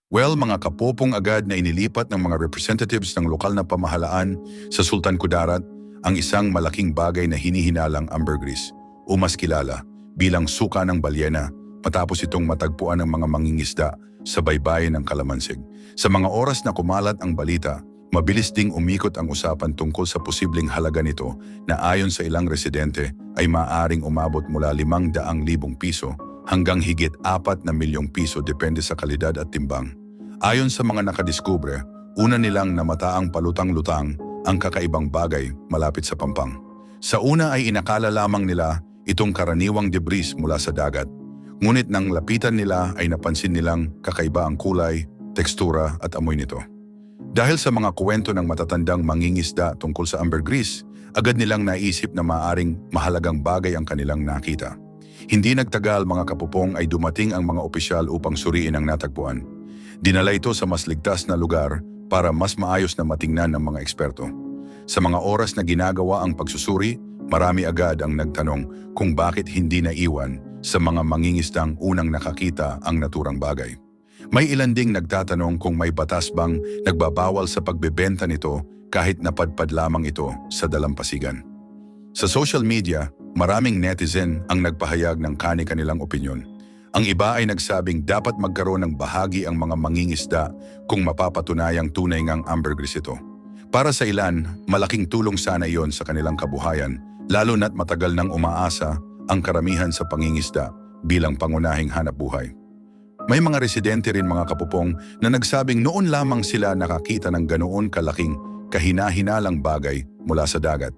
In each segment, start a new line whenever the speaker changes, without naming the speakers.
Well, mga kapopong agad na inilipat ng mga representatives ng lokal na pamahalaan sa Sultan Kudarat ang isang malaking bagay na hinihinalang ambergris o mas kilala bilang suka ng balyena matapos itong matagpuan ng mga mangingisda sa baybayin ng Kalamansig. Sa mga oras na kumalat ang balita, mabilis ding umikot ang usapan tungkol sa posibleng halaga nito na ayon sa ilang residente ay maaaring umabot mula 500,000 piso hanggang higit 4 na milyong piso depende sa kalidad at timbang. Ayon sa mga nakadiskubre, una nilang namataang palutang-lutang ang kakaibang bagay malapit sa Pampang. Sa una ay inakala lamang nila itong karaniwang debris mula sa dagat. Ngunit nang lapitan nila ay napansin nilang kakaiba ang kulay, tekstura at amoy nito. Dahil sa mga kwento ng matatandang mangingisda tungkol sa ambergris, agad nilang naisip na maaaring mahalagang bagay ang kanilang nakita. Hindi nagtagal mga kapupong ay dumating ang mga opisyal upang suriin ang natagpuan. Dinala ito sa mas ligtas na lugar para mas maayos na matingnan ng mga eksperto. Sa mga oras na ginagawa ang pagsusuri, marami agad ang nagtanong kung bakit hindi naiwan sa mga mangingisdang unang nakakita ang naturang bagay. May ilan ding nagtatanong kung may batas bang nagbabawal sa pagbebenta nito kahit napadpad lamang ito sa dalampasigan. Sa social media, maraming netizen ang nagpahayag ng kani-kanilang opinyon. Ang iba ay nagsabing dapat magkaroon ng bahagi ang mga mangingisda kung mapapatunayang tunay ngang ambergris ito. Para sa ilan, malaking tulong sana iyon sa kanilang kabuhayan, lalo na't matagal nang umaasa ang karamihan sa pangingisda bilang pangunahing hanapbuhay. May mga residente rin mga kapupong na nagsabing noon lamang sila nakakita ng ganoon kalaking kahina-hinalang bagay mula sa dagat.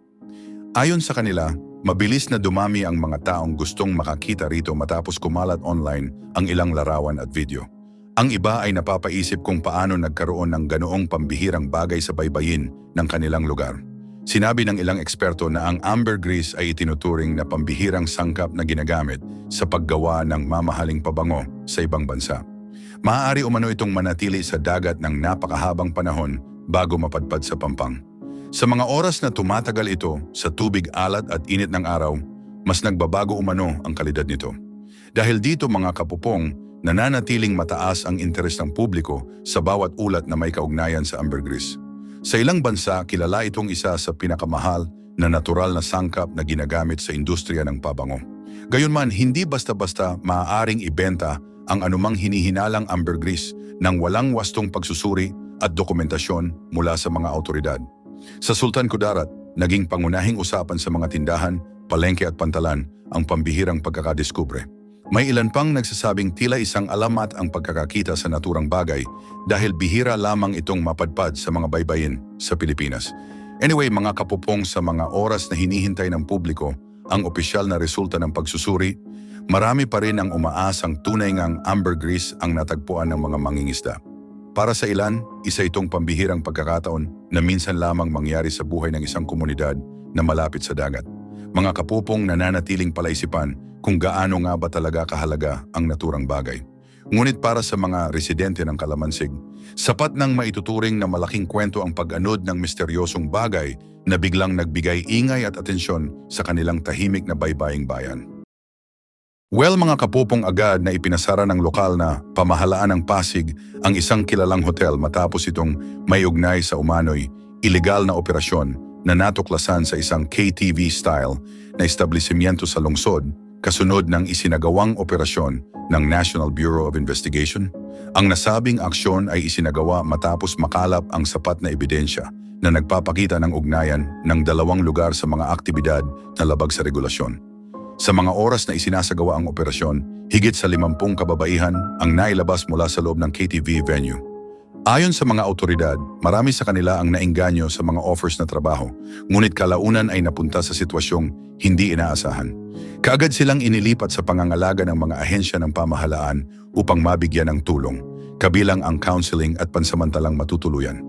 Ayon sa kanila, mabilis na dumami ang mga taong gustong makakita rito matapos kumalat online ang ilang larawan at video. Ang iba ay napapaisip kung paano nagkaroon ng ganoong pambihirang bagay sa baybayin ng kanilang lugar. Sinabi ng ilang eksperto na ang ambergris ay itinuturing na pambihirang sangkap na ginagamit sa paggawa ng mamahaling pabango sa ibang bansa. Maaari umano itong manatili sa dagat ng napakahabang panahon bago mapadpad sa Pampang. Sa mga oras na tumatagal ito sa tubig alat at init ng araw, mas nagbabago umano ang kalidad nito. Dahil dito mga kapupong, nananatiling mataas ang interes ng publiko sa bawat ulat na may kaugnayan sa ambergris. Sa ilang bansa, kilala itong isa sa pinakamahal na natural na sangkap na ginagamit sa industriya ng pabango. Gayunman, hindi basta-basta maaaring ibenta ang anumang hinihinalang ambergris nang walang wastong pagsusuri at dokumentasyon mula sa mga autoridad. Sa Sultan Kudarat, naging pangunahing usapan sa mga tindahan, palengke at pantalan ang pambihirang pagkakadiskubre. May ilan pang nagsasabing tila isang alamat ang pagkakakita sa naturang bagay dahil bihira lamang itong mapadpad sa mga baybayin sa Pilipinas. Anyway, mga kapupong, sa mga oras na hinihintay ng publiko ang opisyal na resulta ng pagsusuri, marami pa rin ang umaasang tunay ngang ambergris ang natagpuan ng mga mangingisda. Para sa ilan, isa itong pambihirang pagkakataon na minsan lamang mangyari sa buhay ng isang komunidad na malapit sa dagat. Mga kapupong, nananatiling palaisipan kung gaano nga ba talaga kahalaga ang naturang bagay. Ngunit para sa mga residente ng Kalamansig, sapat nang maituturing na malaking kwento ang pag-anod ng misteryosong bagay na biglang nagbigay ingay at atensyon sa kanilang tahimik na baybaying bayan. Well mga kapupong, agad na ipinasara ng lokal na pamahalaan ng Pasig ang isang kilalang hotel matapos itong may ugnay sa umano'y ilegal na operasyon na natuklasan sa isang KTV-style na establishmento sa lungsod kasunod ng isinagawang operasyon ng National Bureau of Investigation. Ang nasabing aksyon ay isinagawa matapos makalap ang sapat na ebidensya na nagpapakita ng ugnayan ng dalawang lugar sa mga aktibidad na labag sa regulasyon. Sa mga oras na isinasagawa ang operasyon, higit sa 50 kababaihan ang nailabas mula sa loob ng KTV venue. Ayon sa mga autoridad, marami sa kanila ang naengganyo sa mga offers na trabaho, ngunit kalaunan ay napunta sa sitwasyong hindi inaasahan. Kaagad silang inilipat sa pangangalaga ng mga ahensya ng pamahalaan upang mabigyan ng tulong, kabilang ang counseling at pansamantalang matutuluyan.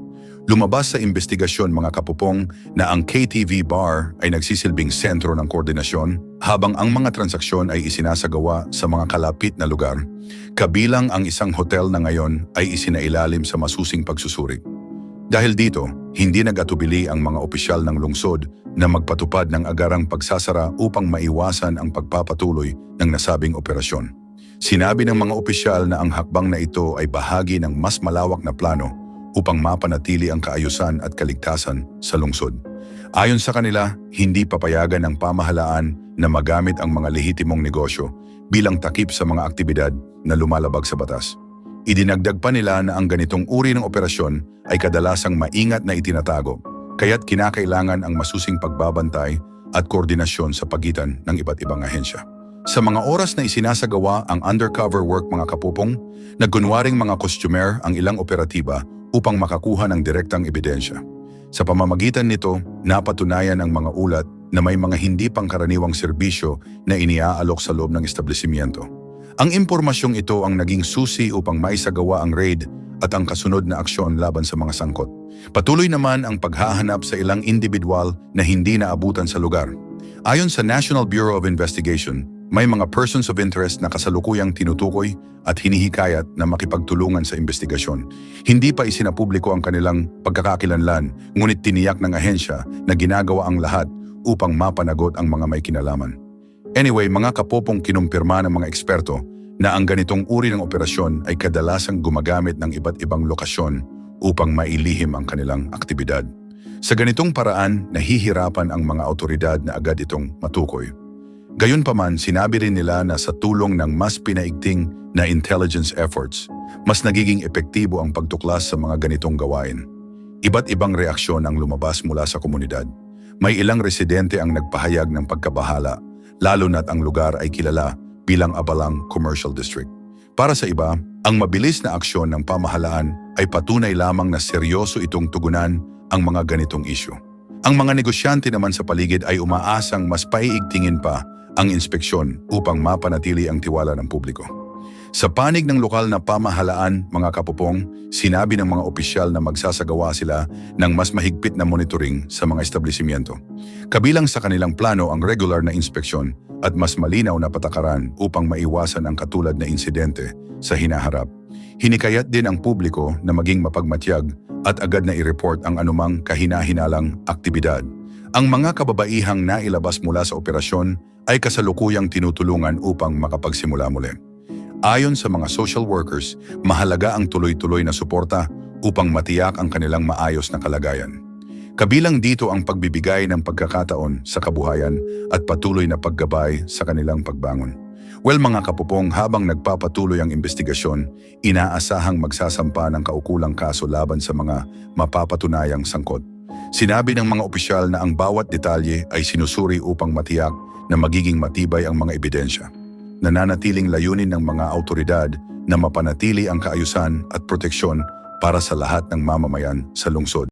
Lumabas sa investigasyon mga kapupong na ang KTV bar ay nagsisilbing sentro ng koordinasyon habang ang mga transaksyon ay isinasagawa sa mga kalapit na lugar, kabilang ang isang hotel na ngayon ay isinailalim sa masusing pagsusuri. Dahil dito, hindi nag-atubili ang mga opisyal ng lungsod na magpatupad ng agarang pagsasara upang maiwasan ang pagpapatuloy ng nasabing operasyon. Sinabi ng mga opisyal na ang hakbang na ito ay bahagi ng mas malawak na plano upang mapanatili ang kaayusan at kaligtasan sa lungsod. Ayon sa kanila, hindi papayagan ng pamahalaan na magamit ang mga lehitimong negosyo bilang takip sa mga aktibidad na lumalabag sa batas. Idinagdag pa nila na ang ganitong uri ng operasyon ay kadalasang maingat na itinatago, kaya't kinakailangan ang masusing pagbabantay at koordinasyon sa pagitan ng iba't ibang ahensya. Sa mga oras na isinasagawa ang undercover work mga kapupong, nagkunwaring mga kostyumer ang ilang operatiba upang makakuha ng direktang ebidensya. Sa pamamagitan nito, napatunayan ang mga ulat na may mga hindi pangkaraniwang serbisyo na iniaalok sa loob ng establishmento. Ang impormasyong ito ang naging susi upang maisagawa ang raid at ang kasunod na aksyon laban sa mga sangkot. Patuloy naman ang paghahanap sa ilang individual na hindi naabutan sa lugar. Ayon sa National Bureau of Investigation, may mga persons of interest na kasalukuyang tinutukoy at hinihikayat na makipagtulungan sa investigasyon. Hindi pa isinapubliko ang kanilang pagkakakilanlan, ngunit tiniyak ng ahensya na ginagawa ang lahat upang mapanagot ang mga may kinalaman. Anyway, mga kapopong, kinumpirma ng mga eksperto na ang ganitong uri ng operasyon ay kadalasang gumagamit ng iba't ibang lokasyon upang mailihim ang kanilang aktibidad. Sa ganitong paraan, nahihirapan ang mga awtoridad na agad itong matukoy. Gayunpaman, sinabi rin nila na sa tulong ng mas pinaigting na intelligence efforts, mas nagiging epektibo ang pagtuklas sa mga ganitong gawain. Iba't ibang reaksyon ang lumabas mula sa komunidad. May ilang residente ang nagpahayag ng pagkabahala, lalo na't ang lugar ay kilala bilang Abalang Commercial District. Para sa iba, ang mabilis na aksyon ng pamahalaan ay patunay lamang na seryoso itong tugunan ang mga ganitong isyu. Ang mga negosyante naman sa paligid ay umaasang mas paiigtingin pa ang inspeksyon upang mapanatili ang tiwala ng publiko. Sa panig ng lokal na pamahalaan, mga kapupong, sinabi ng mga opisyal na magsasagawa sila ng mas mahigpit na monitoring sa mga establishmento. Kabilang sa kanilang plano ang regular na inspeksyon at mas malinaw na patakaran upang maiwasan ang katulad na insidente sa hinaharap. Hinikayat din ang publiko na maging mapagmatyag at agad na i-report ang anumang kahina-hinalang aktibidad. Ang mga kababaihang nailabas mula sa operasyon ay kasalukuyang tinutulungan upang makapagsimula muli. Ayon sa mga social workers, mahalaga ang tuloy-tuloy na suporta upang matiyak ang kanilang maayos na kalagayan. Kabilang dito ang pagbibigay ng pagkakataon sa kabuhayan at patuloy na paggabay sa kanilang pagbangon. Well mga kapupong, habang nagpapatuloy ang investigasyon, inaasahang magsasampa ng kaukulang kaso laban sa mga mapapatunayang sangkot. Sinabi ng mga opisyal na ang bawat detalye ay sinusuri upang matiyak na magiging matibay ang mga ebidensya. Nananatiling layunin ng mga awtoridad na mapanatili ang kaayusan at proteksyon para sa lahat ng mamamayan sa lungsod.